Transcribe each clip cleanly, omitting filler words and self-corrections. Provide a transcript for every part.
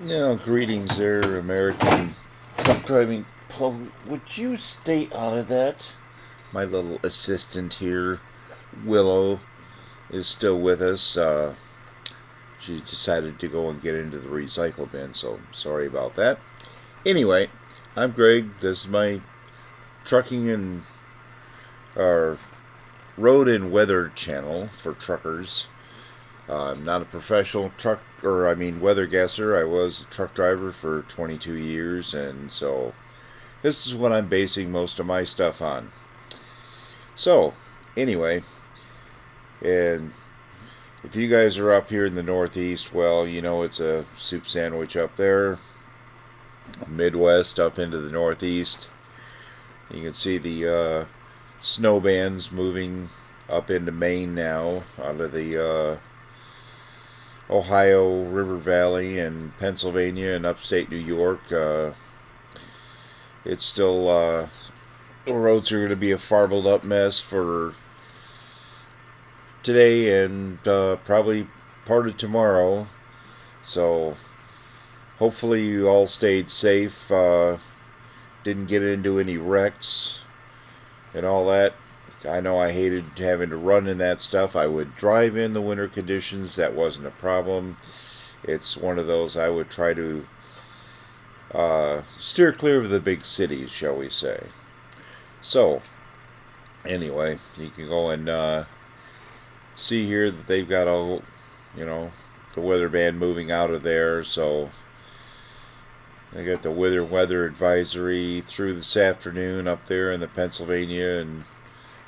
Now, greetings there, American truck driving public. Would you stay out of that? My little assistant here, Willow, is still with us. She decided to go and get into the recycle bin, so sorry about that. Anyway, I'm Greg. This is my trucking and our road and weather channel for truckers. I'm not a professional weather guesser. I was a truck driver for 22 years, and so this is what I'm basing most of my stuff on. So, anyway, and if you guys are up here in the Northeast, well, you know it's a soup sandwich up there. Midwest up into the Northeast. You can see the snow bands moving up into Maine now out of the Ohio River Valley and Pennsylvania and upstate New York. It's still the roads are going to be a farbled up mess for today and probably part of tomorrow. So hopefully you all stayed safe, didn't get into any wrecks and all that. I know I hated having to run in that stuff. I would drive in the winter conditions. That wasn't a problem. It's one of those I would try to steer clear of the big cities, shall we say. So, anyway, you can go and see here that they've got the weather band moving out of there. So, they got the weather advisory through this afternoon up there in the Pennsylvania and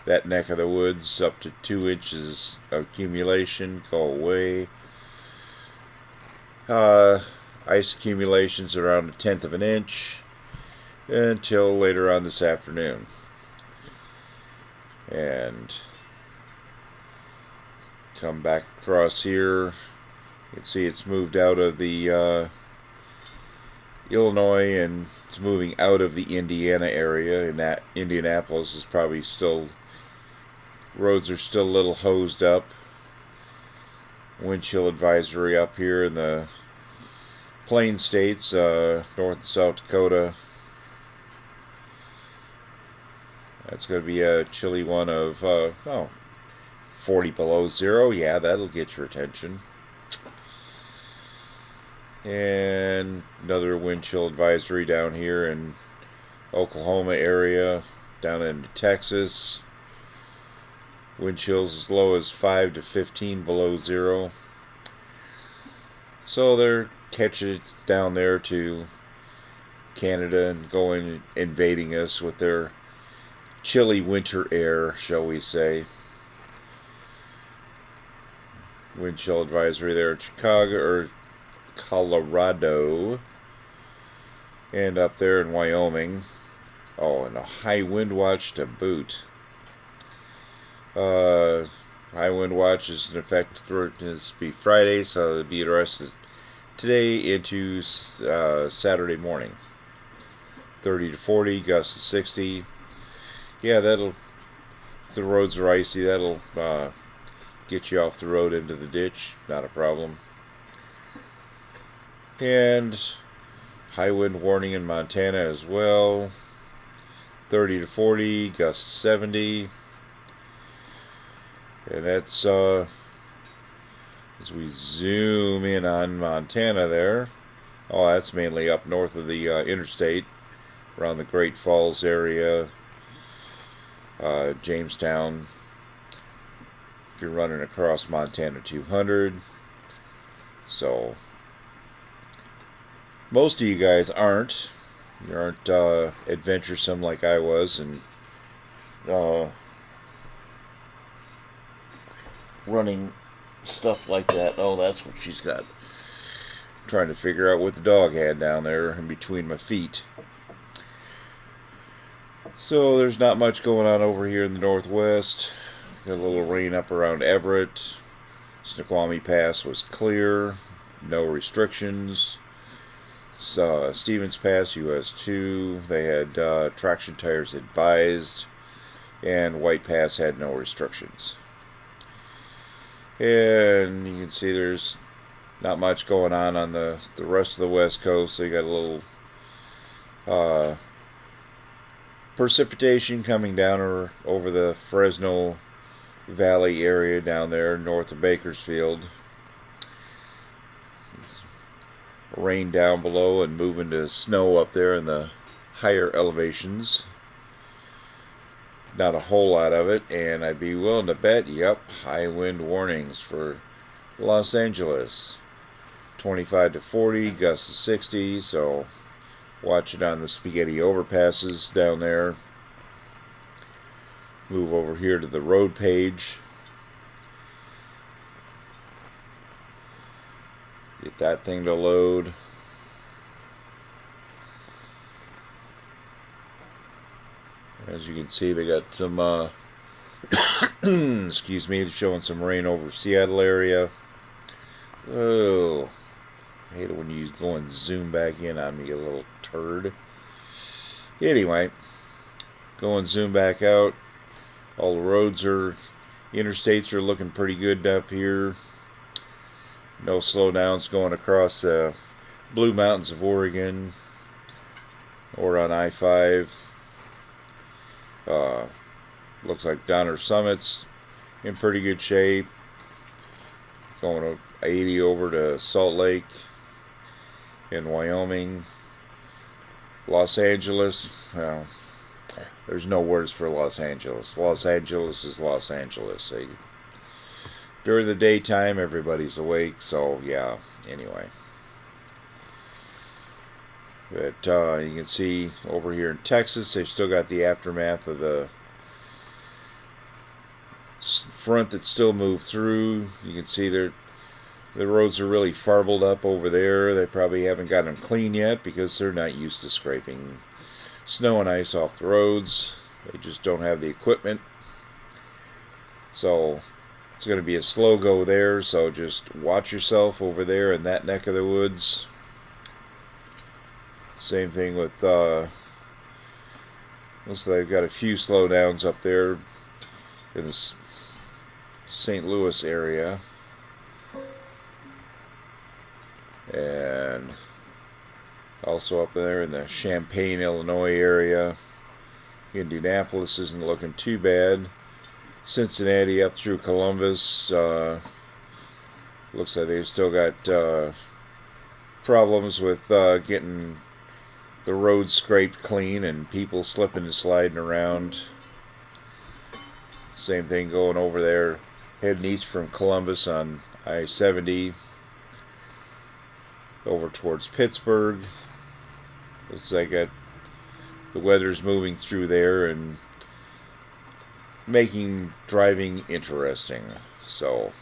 that neck of the woods, up to 2 inches of accumulation. Go away. Ice accumulations around a tenth of an inch until later on this afternoon. And come back across here. You can see it's moved out of the Illinois and it's moving out of the Indiana area. And that Indianapolis is probably still, roads are still a little hosed up. Wind chill advisory up here in the Plain States, North and South Dakota. That's going to be a chilly one of 40 below zero. Yeah, that'll get your attention. And another wind chill advisory down here in Oklahoma area, down into Texas. Wind chills as low as 5 to 15 below zero. So they're catching it down there to Canada and going invading us with their chilly winter air, shall we say. Wind chill advisory there in Chicago or Colorado and up there in Wyoming. Oh, and a high wind watch to boot. High wind watch is in effect for this be Friday, so it'll be the rest of today into Saturday morning. 30 to 40, gusts to 60. Yeah, if the roads are icy, that'll get you off the road into the ditch. Not a problem. And high wind warning in Montana as well. 30 to 40, gusts to 70. And that's as we zoom in on Montana there. Oh, that's mainly up north of the interstate, around the Great Falls area, Jamestown. If you're running across Montana 200. So, most of you guys aren't. You aren't adventuresome like I was and running stuff like that. Oh, that's what she's got. I'm trying to figure out what the dog had down there in between my feet. So there's not much going on over here in the Northwest. Got a little rain up around Everett. Snoqualmie Pass was clear. No restrictions. Stevens Pass, US 2, they had traction tires advised. And White Pass had no restrictions. And you can see there's Not much going on the rest of the West Coast. They got a little uh, precipitation coming down over the Fresno Valley area down there north of Bakersfield. Rain down below and moving to snow up there in the higher elevations. Not a whole lot of it, and I'd be willing to bet, yep, high wind warnings for Los Angeles. 25 to 40, gusts to 60, so watch it on the spaghetti overpasses down there. Move over here to the road page. Get that thing to load. As you can see, they got some, excuse me, they're showing some rain over Seattle area. Oh, I hate it when you go and zoom back in on me, you little turd. Anyway, go and zoom back out. All the roads interstates are looking pretty good up here. No slowdowns going across the Blue Mountains of Oregon or on I-5. Looks like Donner Summit's in pretty good shape. Going 80 over to Salt Lake in Wyoming. Los Angeles, well, there's no words for Los Angeles. Los Angeles is Los Angeles. During the daytime, everybody's awake, so yeah, anyway. But you can see over here in Texas, they've still got the aftermath of the front that still moved through. You can see the roads are really farbled up over there. They probably haven't got them clean yet because they're not used to scraping snow and ice off the roads. They just don't have the equipment. So it's going to be a slow go there, so just watch yourself over there in that neck of the woods. Same thing with, looks like they've got a few slowdowns up there in the St. Louis area. And also up there in the Champaign, Illinois area. Indianapolis isn't looking too bad. Cincinnati up through Columbus, looks like they've still got problems with getting the roads scraped clean and people slipping and sliding around. Same thing going over there, heading east from Columbus on I-70 over towards Pittsburgh. Looks like the weather's moving through there and making driving interesting. So,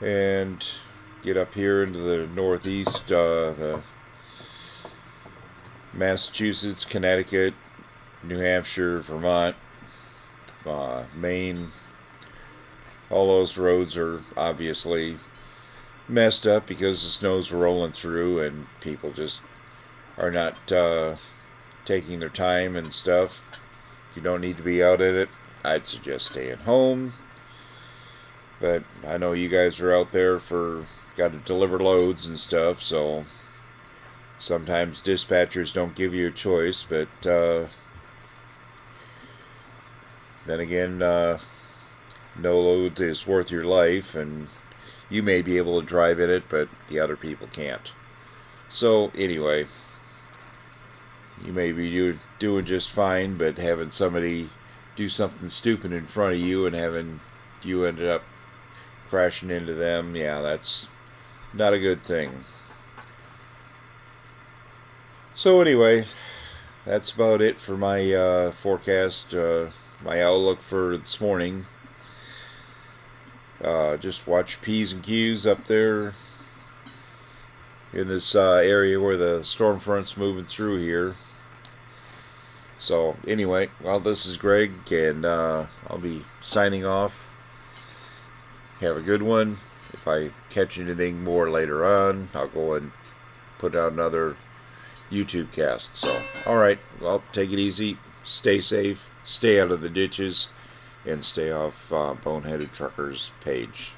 and get up here into the northeast, the Massachusetts, Connecticut, New Hampshire, Vermont, Maine. All those roads are obviously messed up because the snow's rolling through and people just are not taking their time and stuff. If you don't need to be out at it, I'd suggest staying home. But I know you guys are out there got to deliver loads and stuff, so sometimes dispatchers don't give you a choice, but then again, no load is worth your life, and you may be able to drive in it, but the other people can't. So anyway, you may be doing just fine, but having somebody do something stupid in front of you and having you ended up crashing into them, yeah, that's not a good thing. So anyway, that's about it for my forecast, my outlook for this morning. Just watch P's and Q's up there in this area where the storm front's moving through here. So anyway, well, this is Greg, and I'll be signing off. Have a good one. If I catch anything more later on, I'll go and put out another YouTube cast. So, alright, well, take it easy, stay safe, stay out of the ditches, and stay off Boneheaded Truckers page.